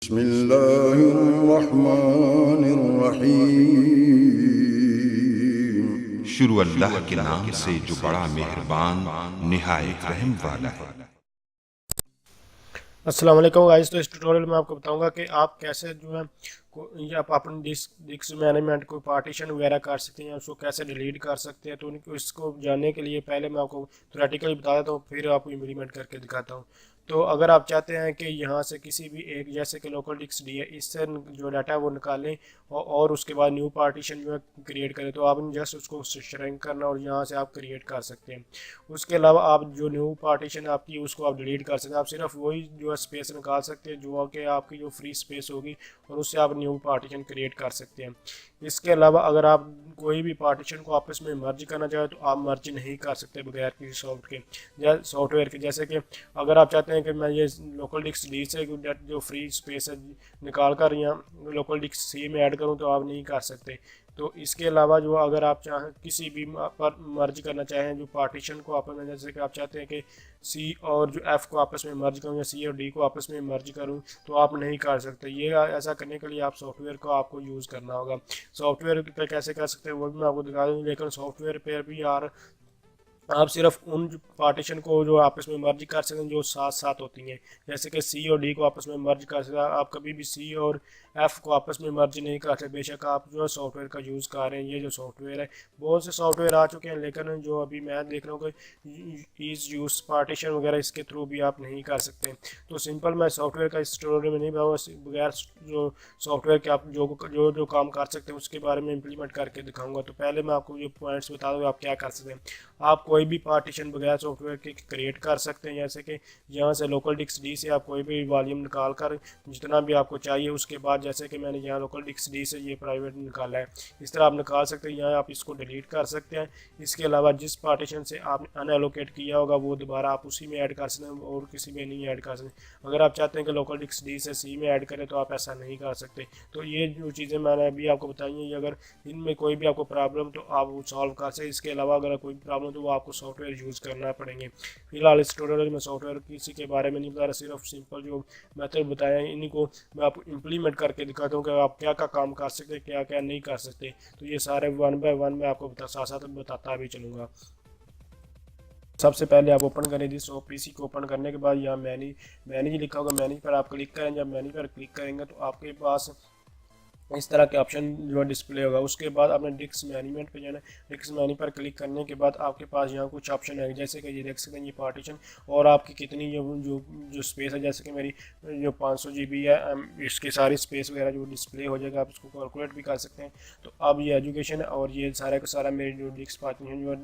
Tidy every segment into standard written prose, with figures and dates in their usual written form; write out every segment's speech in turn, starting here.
बिस्मिल्लाहिर्रहमानिर्रहीम। शुरू अल्लाह के नाम से जो बड़ा मेहरबान निहायत रहम वाला है। अस्सलाम वालेकुम गाइस। तो इस ट्यूटोरियल में आपको बताऊंगा कि आप कैसे जो है ये आप अपने डिस्क मैनेजमेंट को पार्टीशन वगैरह कर सकते हैं, उसको कैसे डिलीट कर सकते हैं। तो उनको इसको जानने के लिए पहले मैं आपको थ्योरेटिकली बता देता हूँ, फिर आपको इम्प्लीमेंट करके दिखाता हूँ। तो अगर आप चाहते हैं कि यहाँ से किसी भी एक, जैसे कि लोकल डिस्क डी है, इससे जो डाटा है वो निकालें और उसके बाद न्यू पार्टीशन जो है क्रिएट करें, तो आपने जस्ट उसको श्रिंक करना और यहाँ से आप क्रिएट कर सकते हैं। उसके अलावा आप जो न्यू पार्टीशन आपकी उसको आप डिलीट कर सकते हैं। आप सिर्फ वही जो है स्पेस निकाल सकते हैं जो कि आपकी जो फ्री स्पेस होगी, और उससे आप न्यू पार्टीशन क्रिएट कर सकते हैं। इसके अलावा अगर आप कोई भी पार्टीशन को आपस में मर्ज करना चाहें तो आप मर्ज नहीं कर सकते बगैर किसी सॉफ्टवेयर के। जैसे कि अगर आप चाहते हैं कि मैं ये लोकल डिस्क डी से जो फ्री स्पेस है निकाल कर यहाँ लोकल डिस्क सी में ऐड करूँ, तो आप नहीं कर सकते। तो इसके अलावा जो अगर आप चाहें किसी भी पर मर्ज करना चाहें जो पार्टीशन को आपस में, जैसे कि आप चाहते हैं कि सी और जो एफ़ को आपस में मर्ज करूं या सी और डी को आपस में मर्ज करूं, तो आप नहीं कर सकते। ये ऐसा करने के लिए आप सॉफ्टवेयर को आपको यूज़ करना होगा। सॉफ्टवेयर पे कैसे कर सकते हैं वो भी मैं आपको दिखा दूँ, लेकिन सॉफ्टवेयर पर भी यार आप सिर्फ उन पार्टीशन को जो आपस में मर्ज कर सकें जो साथ साथ होती हैं, जैसे कि सी और डी को आपस में मर्ज कर सकते हैं। आप कभी भी सी और एफ़ को आपस में मर्ज नहीं कर सकते, बेशक आप जो है सॉफ्टवेयर का यूज़ कर रहे हैं। ये जो सॉफ्टवेयर है, बहुत से सॉफ्टवेयर आ चुके हैं, लेकिन जो अभी मैं देख रहा हूँ कि ईज यूज़ पार्टीशन वगैरह इसके थ्रू भी आप नहीं कर सकते। तो सिंपल मैं सॉफ्टवेयर का इस ट्यूटोरियल में नहीं बताऊँगा, बगैर जो सॉफ्टवेयर के आप जो काम कर सकते हैं उसके बारे में इम्प्लीमेंट करके दिखाऊँगा। तो पहले मैं आपको ये पॉइंट्स बता दूँ आप क्या कर सकते हैं। आप कोई भी पार्टीशन बगैर सॉफ्टवेयर के क्रिएट कर सकते हैं, जैसे कि यहाँ से लोकल डिस्क डी से आप कोई भी वॉल्यूम निकाल कर जितना भी आपको चाहिए, उसके बाद जैसे कि मैंने यहाँ लोकल डिस्क डी से ये प्राइवेट निकाला है, इस तरह आप निकाल सकते हैं। यहाँ आप इसको डिलीट कर सकते हैं। इसके अलावा जिस पार्टीशन से आपने अनएलोकेट किया होगा वो दोबारा आप उसी में ऐड कर सकते हैं और किसी में नहीं ऐड कर सकते। अगर आप चाहते हैं कि लोकल डिस्क डी से सी में ऐड करें तो आप ऐसा नहीं कर सकते। तो ये जो चीज़ें मैंने अभी आपको बताई हैं, ये अगर इनमें कोई भी आपको प्रॉब्लम तो आप वो सॉल्व कर सकते। इसके अलावा अगर कोई प्रॉब्लम तो वो आपको सॉफ्टवेयर यूज़ करना पड़ेंगे। फिलहाल इस ट्यूटोरियल में सॉफ्टवेयर किसी के बारे में नहीं बता रहा, सिर्फ सिंपल जो मेथड बताया है इन्हीं को मैं आपको इम्प्लीमेंट करके दिखाता हूँ कि आप क्या क्या काम कर सकते हैं, क्या क्या नहीं कर सकते। तो ये सारे वन बाय वन मैं आपको साथ साथ बताता भी चलूँगा। सबसे पहले आप ओपन करें दिस पीसी को। ओपन करने के बाद यहाँ मैनेज लिखा होगा, मैनेज पर आप क्लिक करें। जब मैनेज पर क्लिक करेंगे तो आपके पास इस तरह के ऑप्शन जो डिस्प्ले होगा। उसके बाद आपने डिस्क मैनेजमेंट पे जाना है। डिस्क मैनेज पर क्लिक करने के बाद आपके पास यहाँ कुछ ऑप्शन है, जैसे कि ये देख सकते हैं ये पार्टीशन और आपकी कितनी जो स्पेस है। जैसे कि मेरी जो 500 GB है, इसकी सारी स्पेस वगैरह जो डिस्प्ले हो जाएगा, आप इसको कैलकुलेट भी कर सकते हैं। तो अब ये एजुकेशन है और ये सारा का सारा मेरी जो डिस्क पार्टीशन जो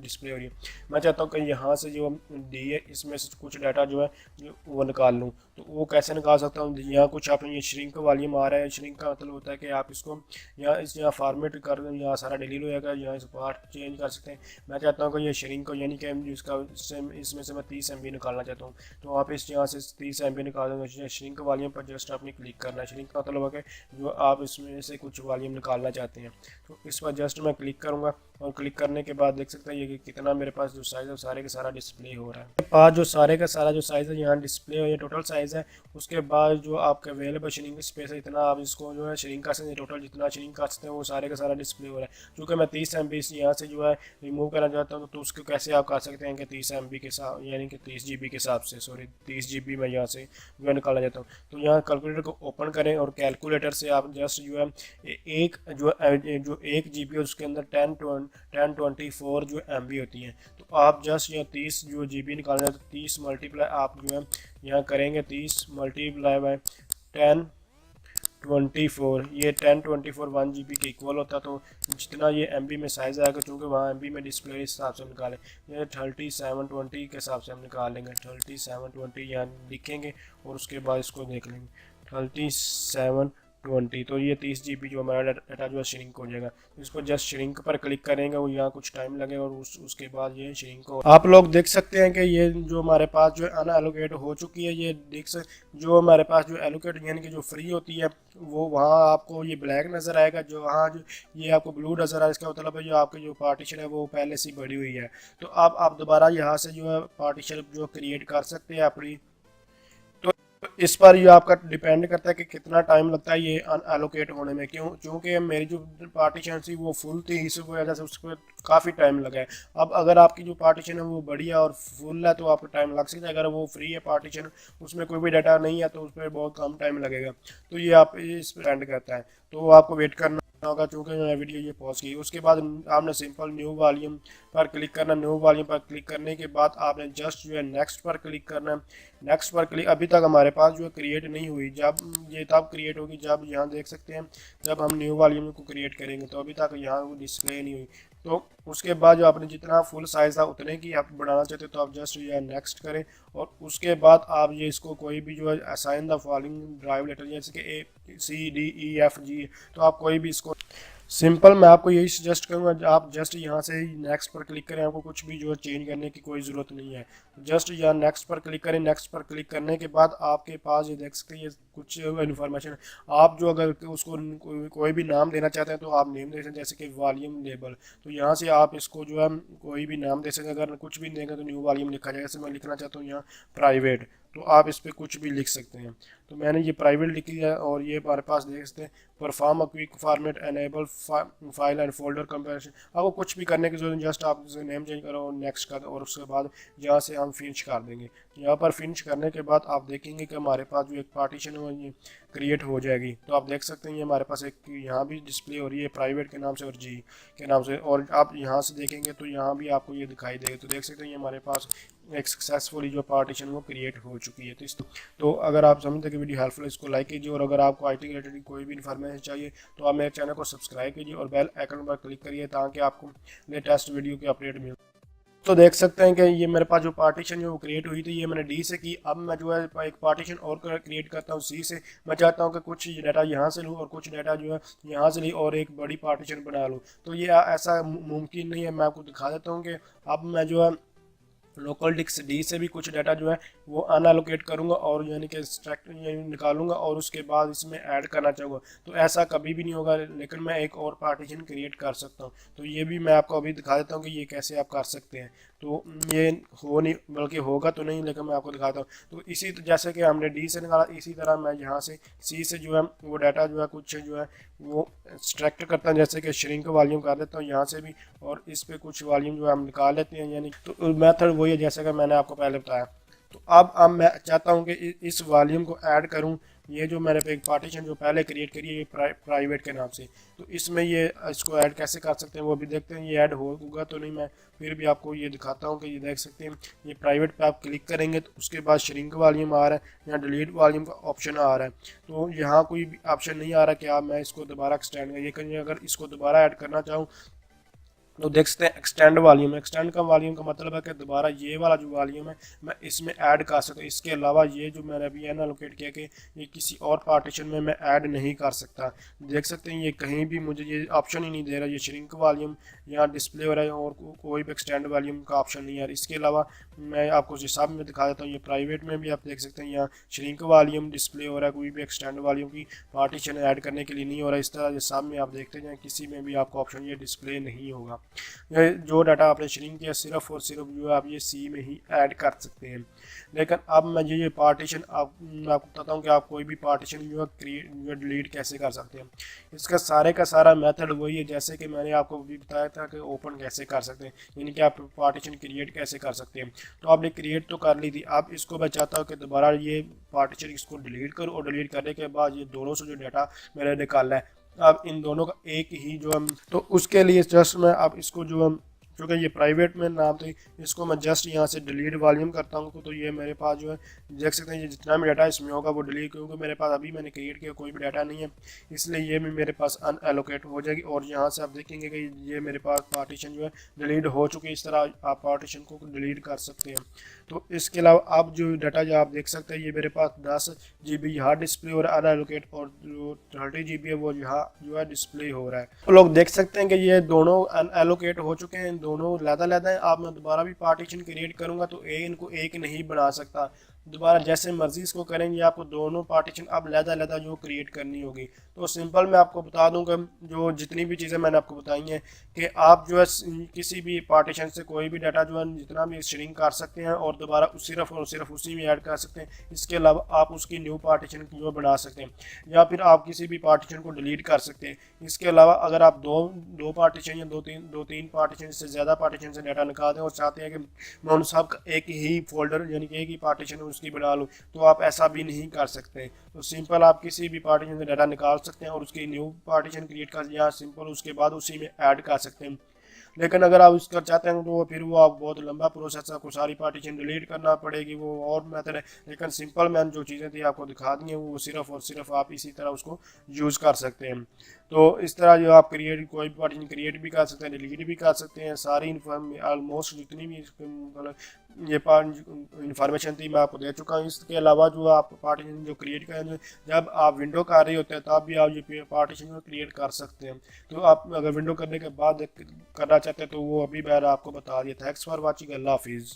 डिस्प्ले हो रही है। मैं चाहता हूँ कि यहाँ से जो डी है इसमें से कुछ डाटा जो है वो निकाल लूँ। तो वो कैसे निकाल सकता हूँ, यहाँ कुछ ऑप्शन, ये श्रिंक वॉल्यूम आ रहा है। श्रिंक का मतलब है कि आप इसको यहाँ फॉर्मेट कर दें, यहाँ सारा डिलीट हो जाएगा, यहाँ इस पार्ट चेंज कर सकते हैं। मैं चाहता हूँ कि ये श्रिंक को, यानी कि इसका इसमें से मैं 30 MB निकालना चाहता हूँ, तो आप इस यहाँ से 30 MB निकाल देंगे। श्रिंक वॉल्यूम पर जस्ट आपने क्लिक करना है। श्रिंक का मतलब है कि जो आप इसमें से कुछ वॉल्यूम निकालना चाहते हैं, तो इस पर जस्ट मैं क्लिक करूँगा और क्लिक करने के बाद देख सकते हैं ये कितना मेरे पास जो साइज़ है सारे का सारा डिस्प्ले हो रहा है। मेरे पास जो सारे का सारा जो साइज़ है यहाँ डिस्प्ले हो, ये टोटल साइज़ है। उसके बाद जो आपका अवेलेबल श्रिंक स्पेस है, इतना आप इसको जो है श्रिंक कर सकते हैं। टोटल जितना श्रिंक कर सकते हैं वो सारे का सारा डिस्प्ले हो रहा है। क्योंकि मैं 30 MB यहाँ से जो है रिमूव करना चाहता हूँ, तो उसको कैसे आप कर सकते हैं कि 30 MB के साथ, यानी कि 30 GB के हिसाब से, सॉरी 30 GB मैं यहाँ से जो है निकालना चाहता हूँ। तो यहाँ कैलकुलेटर को ओपन करें और कैलकुलेटर से आप जस्ट जो है एक जो 1 GB है उसके अंदर 1024 जो MB होती है। तो आप जस्ट यहाँ 30 जो GB निकालना है, तो 30 मल्टीप्लाई आप जो है यहाँ करेंगे 30 मल्टीप्लाई बाय 1024, ये 1024 1 GB के इक्वल होता है। तो जितना ये MB में साइज़ आएगा, चूँकि वहाँ MB में डिस्प्ले इस हिसाब से हम निकालें, ये 3720 के हिसाब से हम निकाल लेंगे। 3720 यहाँ लिखेंगे और उसके बाद इसको देख लेंगे 3720। तो ये 30 GB जो हमारा डाटा जो है श्रिंक हो जाएगा। तो इसको जस्ट श्रिंक पर क्लिक करेंगे, वो यहाँ कुछ टाइम लगेगा और उसके बाद ये श्रिंक हो। आप लोग देख सकते हैं कि ये जो हमारे पास जो अनएलोकेट हो चुकी है, ये देख सकते जो हमारे पास जो एलोकेट यानी कि जो फ्री होती है वो वहाँ आपको ये ब्लैक नज़र आएगा, जो वहाँ जो ये आपको ब्लू नज़र आएगा। इसका मतलब है जो आपकी जो पार्टीशन है वो पहले से बड़ी हुई है। तो अब आप दोबारा यहाँ से जो है पार्टीशन जो क्रिएट कर सकते हैं अपनी। तो तो इस पर ये आपका डिपेंड करता है कि कितना टाइम लगता है ये अनएलोकेट होने में। क्यों? क्योंकि मेरी जो पार्टीशन थी वो फुल थी, इस वजह से उस पर काफ़ी टाइम लगा है। अब अगर आपकी जो पार्टीशन है वो बड़ी है और फुल है तो आपको टाइम लग सकता है। अगर वो फ्री है पार्टीशन, उसमें कोई भी डाटा नहीं है, तो उस पर बहुत कम टाइम लगेगा। तो ये आप इस पर डिपेंड करता है, तो आपको वेट करना होगा। चूँकि मैंने वीडियो ये पॉज की, उसके बाद आपने सिंपल न्यू वॉल्यूम पर क्लिक करना। न्यू वॉल्यूम पर क्लिक करने के बाद आपने जस्ट जो है नेक्स्ट पर क्लिक करना है। नेक्स्ट पर क्लिक, अभी तक हमारे पास जो है क्रिएट नहीं हुई, जब ये तब क्रिएट होगी जब यहाँ देख सकते हैं जब हम न्यू वॉल्यूम को क्रिएट करेंगे, तो अभी तक यहाँ वो डिस्प्ले नहीं हुई। तो उसके बाद जो आपने जितना फुल साइज़ था उतने की आप बढ़ाना चाहते हो तो आप जस्ट ये नेक्स्ट करें, और उसके बाद आप ये इसको कोई भी जो है assign the following drive letter, जैसे कि ACDEFG, तो आप कोई भी इसको सिंपल, मैं आपको यही सजेस्ट करूँगा आप जस्ट यहाँ से ही नेक्स्ट पर क्लिक करें। आपको कुछ भी जो है चेंज करने की कोई ज़रूरत नहीं है। जस्ट यहाँ नेक्स्ट पर क्लिक करें। नेक्स्ट पर क्लिक करने के बाद आपके पास ये देख सकते हैं ये कुछ इन्फॉर्मेशन। आप जो अगर उसको कोई भी नाम देना चाहते हैं तो आप नेम दे सकते हैं, जैसे कि वॉल्यूम लेबल। तो यहाँ से आप इसको जो है कोई भी नाम दे सकते हैं। अगर कुछ भी देंगे तो न्यू वॉल्यूम लिखा जाएगा। जैसे मैं लिखना चाहता हूँ यहाँ प्राइवेट, तो आप इस पर कुछ भी लिख सकते हैं। तो मैंने ये प्राइवेट लिख लिया और ये हमारे पास देख सकते हैं perform a quick format enable file and folder comparison. आपको कुछ भी करने की जरूरत नहीं, जस्ट आप नेम चेंज करो और नेक्स्ट कर, और उसके बाद यहाँ से हम फिनिश कर देंगे। यहाँ पर फिनिश करने के बाद आप देखेंगे कि हमारे पास जो एक पार्टीशन है ये क्रिएट हो जाएगी। तो आप देख सकते हैं ये हमारे पास एक यहाँ भी डिस्प्ले हो रही है प्राइवेट के नाम से और जी के नाम से, और आप यहाँ से देखेंगे तो यहाँ भी आपको ये दिखाई देगा। तो देख सकते हैं ये हमारे पास एक सक्सेसफुली जो पार्टीशन वो क्रिएट हो चुकी है। तो अगर आप समझते हैं कि वीडियो हेल्पफुल है, इसको लाइक कीजिए, और अगर आपको IT रिलेटेड कोई भी इन्फॉर्मेशन चाहिए तो आप मेरे चैनल को सब्सक्राइब कीजिए और बेल आइकन पर क्लिक करिए ताकि आपको लेटेस्ट वीडियो की अपडेट मिले। तो देख सकते हैं कि ये मेरे पास जो पार्टीशन है वो क्रिएट हुई थी, ये मैंने D से की। अब मैं जो है एक पार्टीशन और क्रिएट करता हूँ C से। मैं चाहता हूँ कि कुछ डाटा यहाँ से लूँ और कुछ डाटा जो है यहाँ से ली और एक बड़ी पार्टीशन बना लूँ। तो ये ऐसा मुमकिन नहीं है। मैं आपको दिखा देता हूँ कि अब मैं जो है लोकल डिस्क D से भी कुछ डाटा जो है वो अनएलोकेट करूंगा और यानी कि एक्सट्रैक्ट निकालूंगा और उसके बाद इसमें ऐड करना चाहूँगा। तो ऐसा कभी भी नहीं होगा, लेकिन मैं एक और पार्टीशन क्रिएट कर सकता हूँ। तो ये भी मैं आपको अभी दिखा देता हूँ कि ये कैसे आप कर सकते हैं। तो ये हो नहीं, बल्कि होगा तो नहीं, लेकिन मैं आपको दिखाता हूँ। तो इसी जैसे कि हमने D से निकाला, इसी तरह मैं यहाँ से C से जो है वो डाटा जो है कुछ जो है वो एक्सट्रैक्ट करता हूँ। जैसे कि श्रिंक वॉल्यूम कर देता हूँ यहाँ से भी, और इस पे कुछ वॉल्यूम जो है हम निकाल लेते हैं। यानी तो मेथड वही है जैसे कि मैंने आपको पहले बताया। तो अब मैं चाहता हूँ कि इस वॉल्यूम को ऐड करूँ। ये जो मैंने एक पार्टीशन जो पहले क्रिएट करी है प्राइवेट के नाम से, तो इसमें ये इसको ऐड कैसे कर सकते हैं वो भी देखते हैं। ये ऐड होगा तो नहीं, मैं फिर भी आपको ये दिखाता हूँ कि ये देख सकते हैं ये प्राइवेट पे आप क्लिक करेंगे तो उसके बाद श्रिंक वॉल्यूम आ रहा है, यहाँ डिलीट वॉल्यूम का ऑप्शन आ रहा है। तो यहाँ कोई ऑप्शन नहीं आ रहा कि आप मैं इसको दोबारा एक्सटेंड ये करिए। अगर इसको दोबारा ऐड करना चाहूँ तो देख सकते हैं एक्सटेंड वॉल्यूम। एक्सटेंड का वॉल्यूम का मतलब है कि दोबारा ये वाला जो वॉल्यूम है मैं इसमें ऐड कर सकता हूँ। इसके अलावा ये जो मैंने अभी अनएलोकेट किया कि ये किसी और पार्टीशन में मैं ऐड नहीं कर सकता। देख सकते हैं ये कहीं भी मुझे ये ऑप्शन ही नहीं दे रहा। ये श्रिंक वॉल्यूम यहाँ डिस्प्ले हो रहा है और कोई भी एक्सटेंड वॉल्यूम का ऑप्शन नहीं है। इसके अलावा मैं आपको हिसाब में दिखा देता हूँ। ये प्राइवेट में भी आप देख सकते हैं यहाँ श्रिंक वॉल्यूम डिस्प्ले हो रहा है, कोई भी एक्सटेंड वॉल्यूम की पार्टीशन ऐड करने के लिए नहीं हो रहा। इस तरह हिसाब में आप देखते हैं किसी में भी आपको ऑप्शन ये डिस्प्ले नहीं होगा। जो डाटा आपने श्रिंक किया सिर्फ और सिर्फ जो है आप ये C में ही ऐड कर सकते हैं। लेकिन अब मैं ये पार्टीशन मैं आपको बताता हूँ कि आप कोई भी पार्टीशन जो है क्रिएट जो डिलीट कैसे कर सकते हैं। इसका सारे का सारा मेथड वही है जैसे कि मैंने आपको भी बताया था कि ओपन कैसे कर सकते हैं, यानी कि आप पार्टीशन क्रिएट कैसे कर सकते हैं। तो आपने क्रिएट तो कर ली थी, अब इसको मैं चाहता हूँ कि दोबारा ये पार्टीशन इसको डिलीट करूँ, और डिलीट करने के बाद ये दोनों से जो डाटा मैंने निकाला है अब इन दोनों का एक ही जो हम, तो उसके लिए जस्ट मैं अब इसको जो हम क्योंकि ये प्राइवेट में नाम थी, इसको मैं जस्ट यहाँ से डिलीट वॉल्यूम करता हूँ। तो ये मेरे पास जो है देख सकते हैं ये जितना भी डाटा इसमें होगा वो डिलीट, क्योंकि मेरे पास अभी मैंने क्रिएट किया कोई भी डाटा नहीं है, इसलिए ये भी मेरे पास अनएलोकेट हो जाएगी। और यहाँ से आप देखेंगे कि ये मेरे पास पार्टीशन जो है डिलीट हो चुकी है। इस तरह आप पार्टीशन को डिलीट कर सकते हैं। तो इसके अलावा आप जो डाटा जो आप देख सकते हैं ये मेरे पास 10 GB यहाँ डिस्प्ले हो रहा है अनएलोकेट, और जो 30 GB है वो यहाँ जो है डिस्प्ले हो रहा है। तो लोग देख सकते हैं कि ये दोनों अनएलोकेट हो चुके हैं, दोनों लहदा लहदा है। आप मैं दोबारा भी पार्टीशन क्रिएट करूंगा तो इनको एक नहीं बना सकता। दोबारा जैसे मर्जी इसको करेंगे आपको दोनों पार्टीशन अब अलग-अलग जो क्रिएट करनी होगी। तो सिंपल मैं आपको बता दूं कि जो जितनी भी चीज़ें मैंने आपको बताई हैं कि आप जो है किसी भी पार्टीशन से कोई भी डाटा जो है जितना भी श्रिंक कर सकते हैं और दोबारा सिर्फ और सिर्फ उसी में ऐड कर सकते हैं। इसके अलावा आप उसकी न्यू पार्टीशन जो बना सकते हैं या फिर आप किसी भी पार्टीशन को डिलीट कर सकते हैं। इसके अलावा अगर आप दो पार्टीशन या दो तीन पार्टीशन से ज़्यादा पार्टीशन से डाटा निकालते हैं और चाहते हैं कि मैं उन सब का एक ही फोल्डर यानी कि एक ही पार्टीशन उसकी बना लूँ, तो आप ऐसा भी नहीं कर सकते। तो सिंपल आप किसी भी पार्टीशन से डाटा निकाल सकते हैं और उसकी न्यू पार्टीशन क्रिएट कर या सिंपल उसके बाद उसी में ऐड कर सकते हैं। लेकिन अगर आप इसका चाहते हैं तो फिर वो आप बहुत लंबा प्रोसेस है, आपको सारी पार्टीशन डिलीट करना पड़ेगी, वो और मेथड है। लेकिन सिंपल मैंने जो चीज़ें थी आपको दिखा दी हैं वो सिर्फ और सिर्फ आप इसी तरह उसको यूज़ कर सकते हैं। तो इस तरह जो आप कोई भी पार्टीशन क्रिएट भी कर सकते हैं, डिलीट भी कर सकते हैं। सारी ऑलमोस्ट जितनी भी मतलब ये इंफॉर्मेशन थी मैं आपको दे चुका हूँ। इसके अलावा जो आप पार्टीशन जो क्रिएट करें जब आप विंडो कर रहे होते हैं तब भी आप ये पार्टीशन क्रिएट कर सकते हैं। तो आप अगर विंडो करने के बाद करना चाहते हैं तो वो अभी मैंने आपको बता दिया। Thanks for watching. अल्लाह हाफिज़।